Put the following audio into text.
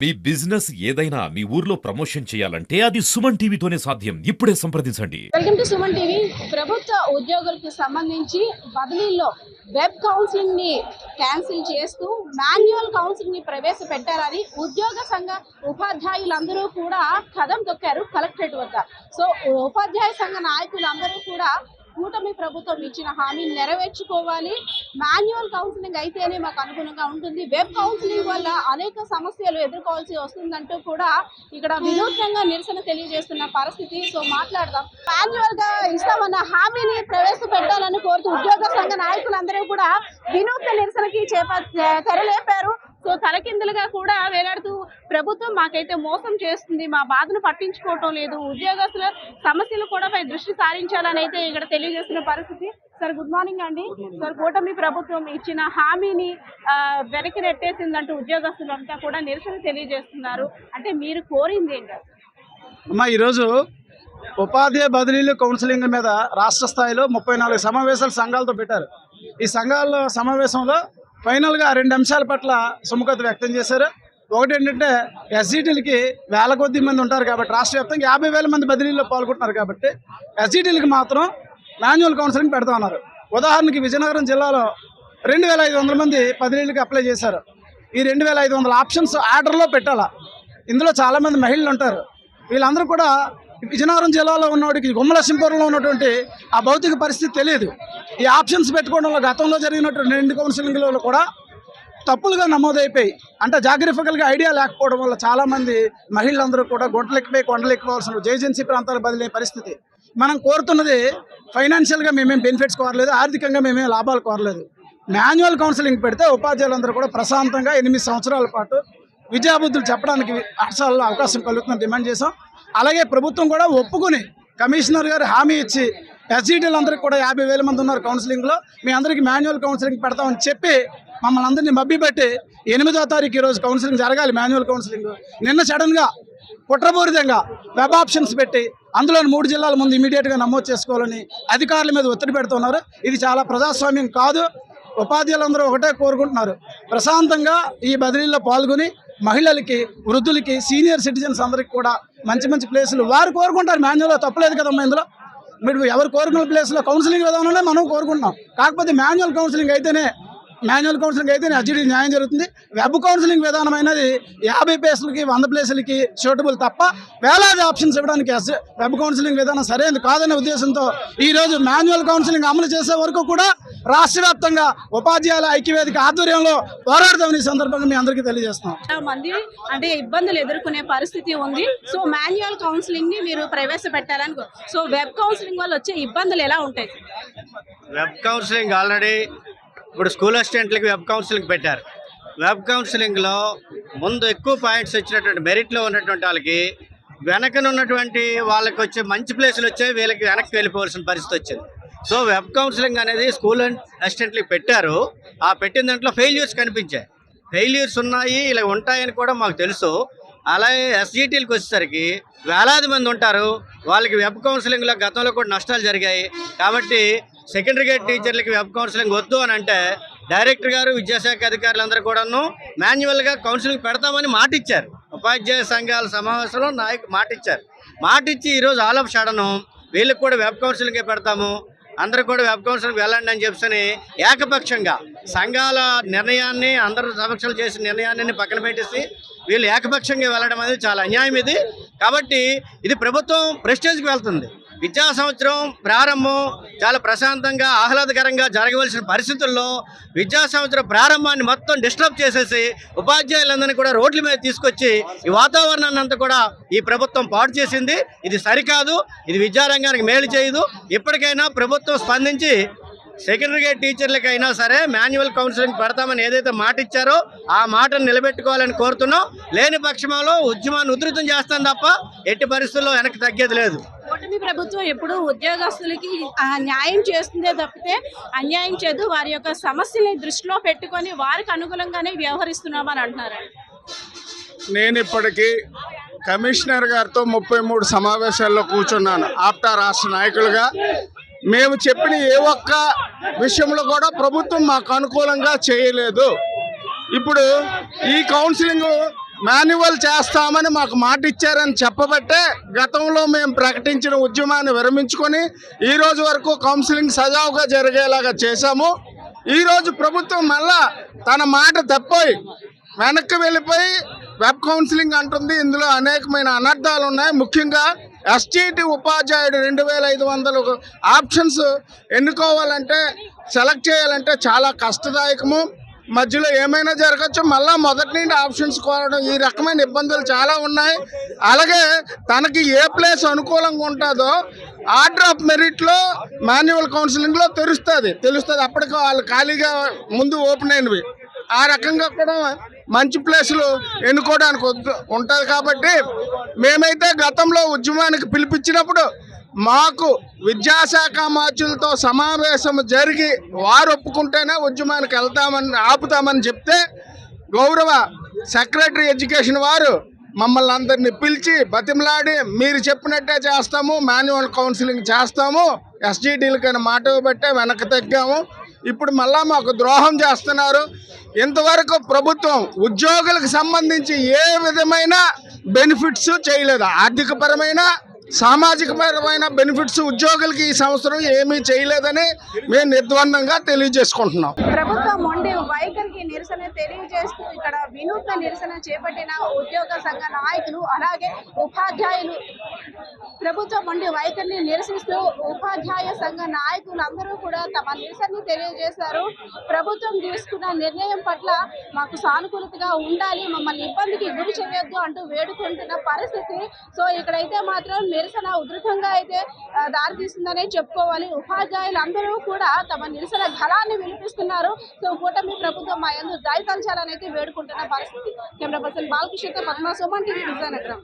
మీ business ఏదైనా మీ ఊర్లో promotion చేయాలంటే అది సుమన్ టీవీతోనే సాధ్యం. ఇప్పుడే సంప్రదించండి. Welcome to Suman TV. ప్రభుత్వ ఉద్యోగులకు సంబంధించి బదిలీల్లో వెబ్ కౌన్సిలింగ్ ని క్యాన్సిల్ చేస్తూ మాన్యువల్ కౌన్సిలింగ్ ని ప్రవేశపెట్టారని ఉద్యోగ సంఘ ఉపాధ్యాయులందరూ కూడా కదం తొక్కారు కలెక్టరేట్ వద్ద. సో ఉపాధ్యాయ సంఘ నాయకులందరూ కూడా కూటమి ప్రభుత్వం ఇచ్చిన హామీని నెరవేర్చుకోవాలి, మాన్యువల్ కౌన్సిలింగ్ అయితేనే మాకు అనుగుణంగా ఉంటుంది, వెబ్ కౌన్సిలింగ్ వల్ల అనేక సమస్యలు ఎదుర్కోవాల్సి వస్తుందంటూ కూడా ఇక్కడ వినూత్నంగా నిరసన తెలియజేస్తున్న పరిస్థితి. సో మాట్లాడదాం. మాన్యువల్ గా ఇస్తామన్న హామీని ప్రవేశపెట్టాలని కోరుతూ ఉద్యోగ సంఘ నాయకులందరూ కూడా వినూత్న నిరసనకి తెరలేపారు. సో తలకిందులుగా కూడా వేలాడుతూ ప్రభుత్వం మాకైతే మోసం చేస్తుంది, మా బాధను పట్టించుకోవటం లేదు, ఉద్యోగస్తుల సమస్యలు కూడా పై దృష్టి సారించాలని అయితే ఇక్కడ తెలియజేస్తున్న పరిస్థితి. సార్ గుడ్ మార్నింగ్ అండి. సార్ కూటమి ప్రభుత్వం ఇచ్చిన హామీని వెనక్కి నెట్టేసిందంటూ ఉద్యోగస్తులంతా కూడా నిరసన తెలియజేస్తున్నారు. అంటే మీరు కోరింది ఏంటి అమ్మా? ఈరోజు ఉపాధ్యాయ బదిలీలు కౌన్సిలింగ్ మీద రాష్ట్ర స్థాయిలో 34 సమావేశాలు సంఘాలతో పెట్టారు. ఈ సంఘాల సమావేశంలో ఫైనల్గా 2 అంశాల పట్ల సుముఖత వ్యక్తం చేశారు. ఒకటి ఏంటంటే ఎస్జిటీలకి వేల కొద్ది మంది ఉంటారు కాబట్టి రాష్ట్ర వ్యాప్తంగా 50,000 మంది బదిలీల్లో పాల్గొంటున్నారు కాబట్టి ఎస్జిటీలకి మాత్రం మాన్యువల్ కౌన్సిలింగ్ పెడతా ఉన్నారు. ఉదాహరణకి విజయనగరం జిల్లాలో 2,500 మంది బదిలీలకి అప్లై చేశారు. ఈ 2,500 ఆప్షన్స్ ఆర్డర్లో పెట్టాలా. ఇందులో చాలామంది మహిళలు ఉంటారు. వీళ్ళందరూ కూడా విజయనగరం జిల్లాలో ఉన్నవాడికి గుమ్మలక్ష్మీపురంలో ఉన్నటువంటి ఆ భౌతిక పరిస్థితి తెలియదు. ఈ ఆప్షన్స్ పెట్టుకోవడంలో గతంలో జరిగినటువంటి 2 కౌన్సిలింగ్లలో కూడా తప్పులుగా నమోదైపోయి, అంటే జాగ్రఫికల్గా ఐడియా లేకపోవడం వల్ల చాలామంది మహిళలందరూ కూడా గుంటలెక్కిపోయి కొండలెక్కిపోవాల్సిన ఏజెన్సీ ప్రాంతాలకు బదిలే పరిస్థితి. మనం కోరుతున్నది ఫైనాన్షియల్గా మేమేం బెనిఫిట్స్ కోరలేదు, ఆర్థికంగా మేమేం లాభాలు కోరలేదు. మాన్యువల్ కౌన్సిలింగ్ పెడితే ఉపాధ్యాయులందరూ కూడా ప్రశాంతంగా 8 సంవత్సరాల పాటు విద్యాబుద్ధులు చెప్పడానికి పాఠశాలలో అవకాశం కలుగుతుందని డిమాండ్ చేశాం. అలాగే ప్రభుత్వం కూడా ఒప్పుకుని కమిషనర్ గారు హామీ ఇచ్చి ఎస్జిటీలందరికీ కూడా 50,000 మంది ఉన్నారు కౌన్సిలింగ్లో, మీ అందరికీ మాన్యువల్ కౌన్సిలింగ్ పెడతామని చెప్పి మమ్మల్ని అందరినీ మభ్యపెట్టి 8వ తారీఖు ఈరోజు కౌన్సిలింగ్ జరగాలి. మాన్యువల్ కౌన్సిలింగ్ నిన్న సడన్గా కుట్రపూరితంగా వెబ్ ఆప్షన్స్ పెట్టి అందులో 3 జిల్లాల ముందు ఇమీడియట్గా నమోదు చేసుకోవాలని అధికారుల మీద ఒత్తిడి పెడుతున్నారు. ఇది చాలా ప్రజాస్వామ్యం కాదు. ఉపాధ్యాయులందరూ ఒకటే కోరుకుంటున్నారు, ప్రశాంతంగా ఈ బదిలీలో పాల్గొని మహిళలకి, వృద్ధులకి, సీనియర్ సిటిజన్స్ అందరికి కూడా మంచి మంచి ప్లేసులు వారు కోరుకుంటారు. మాన్యువల్లో తప్పలేదు కదమ్మా. ఇందులో మీరు ఎవరు కోరుకున్న ప్లేస్లో కౌన్సిలింగ్ విధానంలో మనం కోరుకుంటున్నాం. కాకపోతే మాన్యువల్ కౌన్సిలింగ్ అయితేనే ఎస్జిటీ న్యాయం జరుగుతుంది. వెబ్ కౌన్సిలింగ్ విధానం అయినది 50 ప్లేసులకి 100 ప్లేసులకి సూటబుల్ తప్ప వేలాది ఆప్షన్స్ ఇవ్వడానికి వెబ్ కౌన్సిలింగ్ విధానం సరైనది కాదనే ఉద్దేశంతో ఈరోజు మాన్యువల్ కౌన్సిలింగ్ అమలు చేసే వరకు కూడా రాష్ట్ర వ్యాప్తంగా ఉపాధ్యాయుల ఐక్యవేదిక ఆధ్వర్యంలో పోరాడదామని ఈ సందర్భంగా మీ అందరికీ తెలియజేస్తున్నాం. మంది అంటే ఇబ్బందులు ఎదుర్కొనే పరిస్థితి ఉంది. సో మాన్యువల్ కౌన్సిలింగ్ ని మీరు ప్రవేశపెట్టాలని, సో వెబ్ కౌన్సిలింగ్ వల్ల వచ్చే ఇబ్బందులు ఎలా ఉంటాయి? వెబ్ కౌన్సిలింగ్ ఆల్రెడీ ఇప్పుడు స్కూల్ అసిస్టెంట్లకి వెబ్ కౌన్సిలింగ్ పెట్టారు. వెబ్ కౌన్సిలింగ్లో ముందు ఎక్కువ పాయింట్స్ వచ్చినటువంటి మెరిట్లో ఉన్నటువంటి వాళ్ళకి వెనకనున్నటువంటి వాళ్ళకి వచ్చే మంచి ప్లేసులు వచ్చాయి, వీళ్ళకి వెనక్కి వెళ్ళిపోవాల్సిన పరిస్థితి వచ్చింది. సో వెబ్ కౌన్సిలింగ్ అనేది స్కూల్ అసిస్టెంట్లకి పెట్టారు. ఆ పెట్టిన దాంట్లో ఫెయిల్యూర్స్ కనిపించాయి. ఫెయిల్యూర్స్ ఉన్నాయి, ఇలా ఉంటాయని కూడా మాకు తెలుసు. అలాగే ఎస్జిటీలకు వచ్చేసరికి వేలాది మంది ఉంటారు. వాళ్ళకి వెబ్ కౌన్సిలింగ్లో గతంలో కూడా నష్టాలు జరిగాయి. కాబట్టి సెకండరీ గ్రేడ్ టీచర్లకి వెబ్ కౌన్సిలింగ్ వద్దు అని అంటే డైరెక్టర్ గారు, విద్యాశాఖ అధికారులందరూ కూడాను మాన్యువల్గా కౌన్సిలింగ్ పెడతామని మాట ఇచ్చారు. ఉపాధ్యాయ సంఘాల సమావేశంలో మాటిచ్చి ఈరోజు ఆల్ ఆఫ్ సడను వీళ్ళకి కూడా వెబ్ కౌన్సిలింగే పెడతాము, అందరూ కూడా వెబ్ కౌన్సిలింగ్ వెళ్ళండి అని చెప్పని ఏకపక్షంగా సంఘాల నిర్ణయాన్ని, అందరూ సమక్షంలో చేసిన నిర్ణయాన్ని పక్కన పెట్టేసి వీళ్ళు ఏకపక్షంగా వెళ్ళడం అనేది చాలా అన్యాయం ఇది. కాబట్టి ఇది ప్రభుత్వం ప్రెస్టేజ్కి వెళ్తుంది. విద్యా సంవత్సరం ప్రారంభం చాలా ప్రశాంతంగా ఆహ్లాదకరంగా జరగవలసిన పరిస్థితుల్లో విద్యా సంవత్సరం ప్రారంభాన్ని మొత్తం డిస్టర్బ్ చేసేసి ఉపాధ్యాయులందరినీ కూడా రోడ్ల మీద తీసుకొచ్చి ఈ వాతావరణాన్ని అంతా కూడా ఈ ప్రభుత్వం పాడు చేసింది. ఇది సరికాదు, ఇది విద్యారంగానికి మేలు చేయదు. ఇప్పటికైనా ప్రభుత్వం స్పందించి సెకండరీ గ్రేడ్ టీచర్లకైనా సరే మాన్యువల్ కౌన్సిలింగ్ పెడతామని ఏదైతే మాట ఇచ్చారో ఆ మాటను నిలబెట్టుకోవాలని కోరుతున్నాం. లేని పక్షంలో ఉద్యమాన్ని ఉధృతం చేస్తాం తప్ప ఎట్టి పరిస్థితుల్లో వెనక్కి తగ్గేది లేదు. కూటమి ప్రభుత్వం ఎప్పుడు ఉద్యోగస్తులకి న్యాయం చేస్తుందే తప్పితే అన్యాయం చేయదు. వారి యొక్క సమస్యని దృష్టిలో పెట్టుకొని వారికి అనుకూలంగానే వ్యవహరిస్తున్నామని అంటున్నారు. నేను ఇప్పటికీ కమిషనర్ గారితో 33 సమావేశాల్లో కూర్చున్నాను. ఆప్టా రాష్ట్ర నాయకులుగా మేము చెప్పిన ఏ ఒక్క విషయంలో కూడా ప్రభుత్వం మాకు అనుకూలంగా చేయలేదు. ఇప్పుడు ఈ కౌన్సిలింగ్ మాన్యువల్ చేస్తామని మాకు మాట ఇచ్చారని చెప్పబట్టే గతంలో మేము ప్రకటించిన ఉద్యమాన్ని విరమించుకొని ఈ రోజు వరకు కౌన్సిలింగ్ సజావుగా జరిగేలాగా చేశాము. ఈరోజు ప్రభుత్వం మళ్ళా తన మాట తప్పిపోయి వెనక్కి వెళ్ళిపోయి వెబ్ కౌన్సిలింగ్ అంటుంది. ఇందులో అనేకమైన అనర్థాలు ఉన్నాయి. ముఖ్యంగా ఎస్టీటీ ఉపాధ్యాయుడు 2500 ఆప్షన్స్ ఎన్నుకోవాలంటే సెలెక్ట్ చేయాలంటే చాలా కష్టదాయకము. మధ్యలో ఏమైనా జరగచ్చు, మళ్ళీ మొదటి నుండి ఆప్షన్స్ కోరడం, ఈ రకమైన ఇబ్బందులు చాలా ఉన్నాయి. అలాగే తనకి ఏ ప్లేస్ అనుకూలంగా ఉంటుందో ఆర్డర్ ఆఫ్ మెరిట్లో మాన్యువల్ కౌన్సిలింగ్లో తెలుస్తుంది. అప్పటికి వాళ్ళు ఖాళీగా ముందు ఓపెన్ అయినవి ఆ రకంగా కూడా మంచి ప్లేసులు ఎన్నుకోవడానికి ఉంటుంది. కాబట్టి మేమైతే గతంలో ఉద్యమానికి పిలిపించినప్పుడు మాకు విద్యాశాఖ మంత్రులతో సమావేశం జరిగి వారు ఒప్పుకుంటేనే ఉద్యమానికి ఆపుతామని చెప్తే గౌరవ సెక్రటరీ ఎడ్యుకేషన్ వారు మమ్మల్ని అందరినీ పిలిచి బతిమలాడి మీరు చెప్పినట్టే చేస్తాము, మాన్యువల్ కౌన్సిలింగ్ చేస్తాము, ఎస్జిటీలకైనా మాట ఇవ్వబట్టే వెనక్కి తగ్గాము. ఇప్పుడు మళ్ళా మాకు ద్రోహం చేస్తున్నారు. ఇంతవరకు ప్రభుత్వం ఉద్యోగులకు సంబంధించి ఏ విధమైన బెనిఫిట్స్ చేయలేదు. ఆర్థికపరమైన సామాజికపరమైన బెనిఫిట్స్ ఉద్యోగులకి ఈ సంవత్సరం ఏమీ చేయలేదని మేము నిర్ద్వందంగా తెలియజేసుకుంటున్నాం. ప్రభుత్వం మొండి వైఖరికి నిరసన తెలియజేస్తూ ఇక్కడ వినూత్న నిరసన చేపట్టిన ఉద్యోగ సంఘ నాయకులు అలాగే ఉపాధ్యాయులు ప్రభుత్వం మొండి వైఖరిని నిరసిస్తూ ఉపాధ్యాయ సంఘ నాయకులు అందరూ కూడా తమ నిరసనని తెలియజేశారు. ప్రభుత్వం తీసుకున్న నిర్ణయం పట్ల మాకు సానుకూలతగా ఉండాలి, మమ్మల్ని ఇబ్బందికి గురి చేయొద్దు అంటూ వేడుకుంటున్న పరిస్థితి. సో ఇక్కడైతే మాత్రం నిరసన ఉధృతంగా అయితే దారితీస్తుందనే చెప్పుకోవాలి. ఉపాధ్యాయులు అందరూ కూడా తమ నిరసన గళాన్ని వినిపిస్తున్నారు. సో కూటమి ప్రభుత్వం మా యందు దయతలచాలని అయితే వేడుకుంటున్న పరిస్థితి. కెమెరా పర్సన్ బాలకృష్ణతో పద్మా, సుమన్ టీవీ, విజయనగరం.